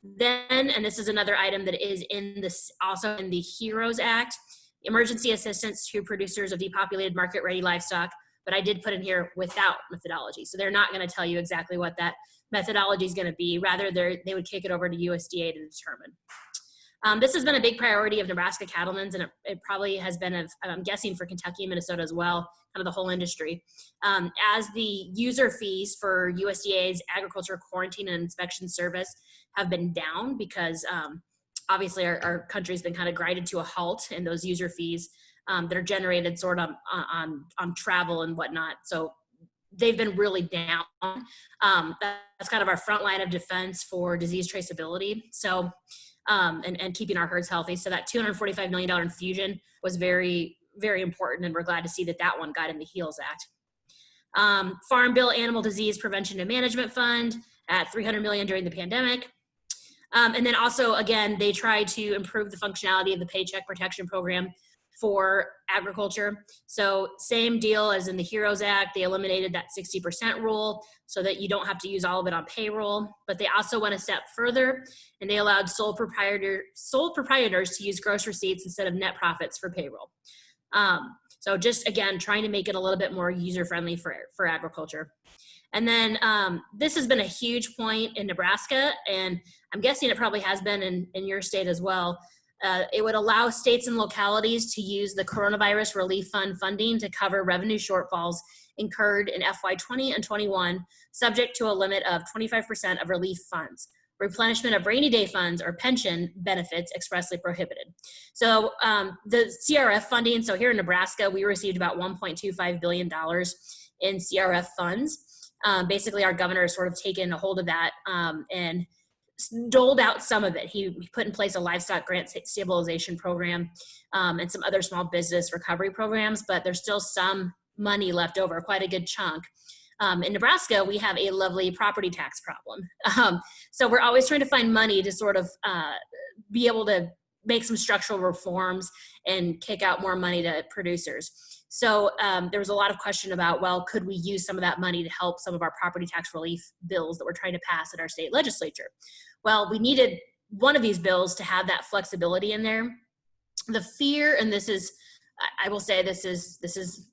Then, and this is another item that is in this, also in the HEROES Act, emergency assistance to producers of depopulated market-ready livestock, but I did put in here without methodology. So they're not going to tell you exactly what that methodology is going to be. Rather, they would kick it over to USDA to determine. This has been a big priority of Nebraska cattlemen's, and it probably has been, I'm guessing, for Kentucky and Minnesota as well, kind of the whole industry. As the user fees for USDA's agriculture quarantine and inspection service have been down because obviously our country's been kind of grinded to a halt, and those user fees that are generated sort of on travel and whatnot. So they've been really down. That's kind of our front line of defense for disease traceability. So and keeping our herds healthy. So that $245 million infusion was very, very important, and we're glad to see that that one got in the HEALS Act. Farm Bill Animal Disease Prevention and Management Fund at $300 million during the pandemic. And then also, again, they tried to improve the functionality of the Paycheck Protection Program for agriculture. So same deal as in the HEROES Act, they eliminated that 60% rule so that you don't have to use all of it on payroll, but they also went a step further and they allowed sole proprietors to use gross receipts instead of net profits for payroll. So just, again, trying to make it a little bit more user-friendly for agriculture. And then this has been a huge point in Nebraska, and I'm guessing it probably has been in your state as well. It would allow states and localities to use the Coronavirus Relief Fund funding to cover revenue shortfalls incurred in FY20 and 21, subject to a limit of 25% of relief funds. Replenishment of rainy day funds or pension benefits expressly prohibited. So the CRF funding, so here in Nebraska, we received about $1.25 billion in CRF funds. Basically, our governor has sort of taken a hold of that and doled out some of it. He put in place a livestock grant stabilization program and some other small business recovery programs, but there's still some money left over, quite a good chunk. In Nebraska, we have a lovely property tax problem. So we're always trying to find money to sort of be able to make some structural reforms and kick out more money to producers. So there was a lot of question about, well, could we use some of that money to help some of our property tax relief bills that we're trying to pass at our state legislature? Well, we needed one of these bills to have that flexibility in there. The fear, and this is, I will say this is,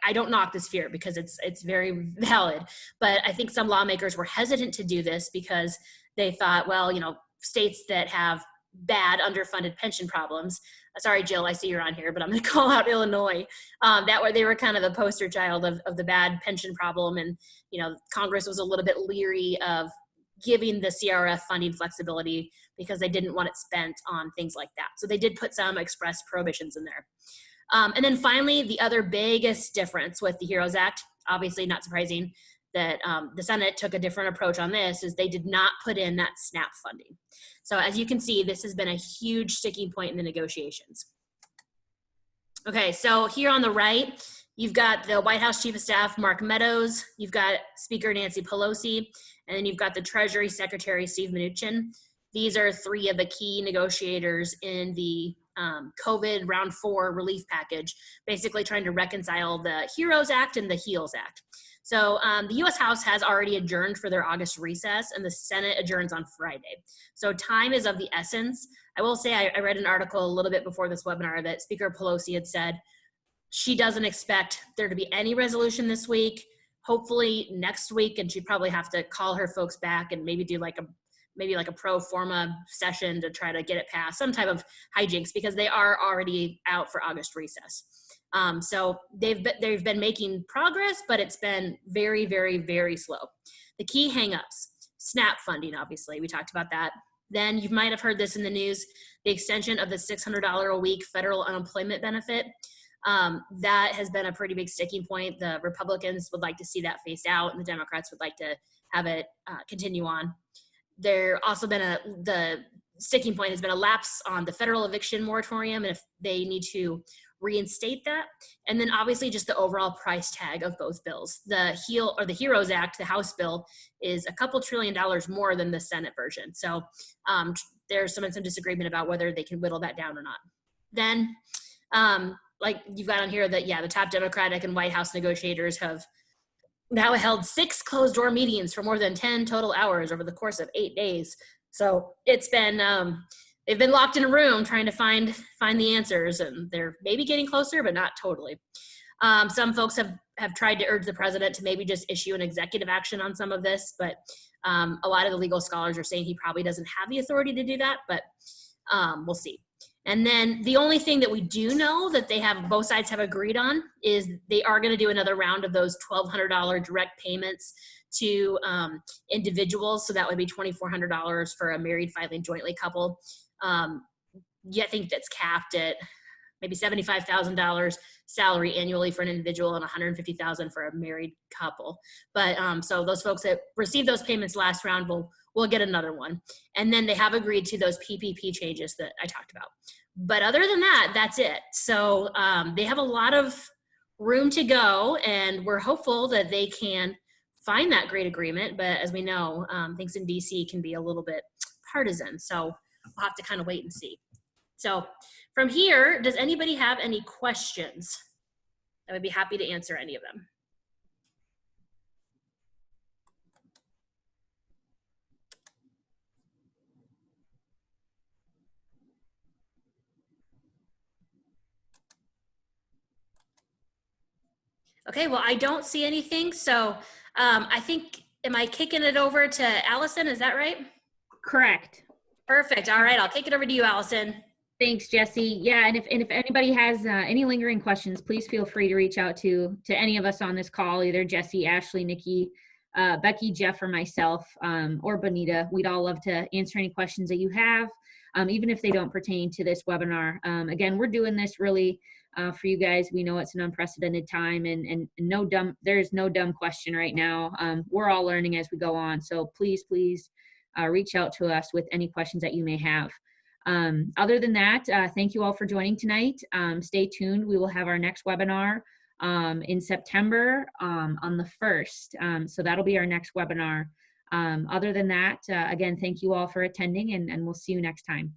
I don't knock this fear because it's very valid, but I think some lawmakers were hesitant to do this because they thought, well, you know, states that have bad underfunded pension problems. Sorry, Jill, I see you're on here, but I'm going to call out Illinois. That way they were kind of the poster child of the bad pension problem. And, you know, Congress was a little bit leery of giving the CRF funding flexibility because they didn't want it spent on things like that. So they did put some express prohibitions in there. And then finally, the other biggest difference with the HEROES Act, obviously not surprising, that the Senate took a different approach on this, is they did not put in that SNAP funding. So as you can see, this has been a huge sticking point in the negotiations. Okay, so here on the right, you've got the White House Chief of Staff, Mark Meadows, you've got Speaker Nancy Pelosi, and then you've got the Treasury Secretary, Steve Mnuchin. These are three of the key negotiators in the COVID round 4 relief package, basically trying to reconcile the HEROES Act and the HEALS Act. So the U.S. House has already adjourned for their August recess, and the Senate adjourns on Friday. So time is of the essence. I will say I read an article a little bit before this webinar that Speaker Pelosi had said she doesn't expect there to be any resolution this week, hopefully next week, and she'd probably have to call her folks back and maybe do like a pro forma session to try to get it passed, some type of hijinks, because they are already out for August recess. So they've been making progress, but it's been very, very, very slow. The key hangups, SNAP funding, obviously, we talked about that. Then you might have heard this in the news, the extension of the $600 a week federal unemployment benefit. That has been a pretty big sticking point. The Republicans would like to see that phased out, and the Democrats would like to have it continue on. There also been the sticking point has been a lapse on the federal eviction moratorium, and if they need to reinstate that. And then obviously just the overall price tag of both bills. The HEROES Act, the House bill, is a couple $1 trillion more than the Senate version. So there's some disagreement about whether they can whittle that down or not. Then like you've got on here that, yeah, the top Democratic and White House negotiators have now held 6 closed door meetings for more than 10 total hours over the course of 8 days. So it's been, they've been locked in a room trying to find the answers, and they're maybe getting closer, but not totally. Some folks have tried to urge the president to maybe just issue an executive action on some of this, but a lot of the legal scholars are saying he probably doesn't have the authority to do that, but we'll see. And then the only thing that we do know that both sides have agreed on is they are going to do another round of those $1,200 direct payments to individuals. So that would be $2,400 for a married filing jointly couple. Yeah, I think that's capped at maybe $75,000 salary annually for an individual and $150,000 for a married couple. But so those folks that received those payments last round will get another one. And then they have agreed to those PPP changes that I talked about. But other than that, that's it. So they have a lot of room to go, and we're hopeful that they can find that great agreement. But as we know, things in DC can be a little bit partisan. So we'll have to kind of wait and see. So from here, does anybody have any questions? I would be happy to answer any of them. Okay, well, I don't see anything. So I think, am I kicking it over to Allison? Is that right? Correct. Perfect. All right, I'll kick it over to you, Allison. Thanks, Jesse. Yeah, and if anybody has any lingering questions, please feel free to reach out to any of us on this call, either Jesse, Ashley, Nikki, Becky, Jeff, or myself, or Bonita. We'd all love to answer any questions that you have, even if they don't pertain to this webinar. Again, we're doing this really for you guys. We know it's an unprecedented time, and there's no dumb question right now. We're all learning as we go on. So please reach out to us with any questions that you may have. Other than that, thank you all for joining tonight. Stay tuned. We will have our next webinar in September on the 1st. So that'll be our next webinar. Other than that, again, thank you all for attending, and we'll see you next time.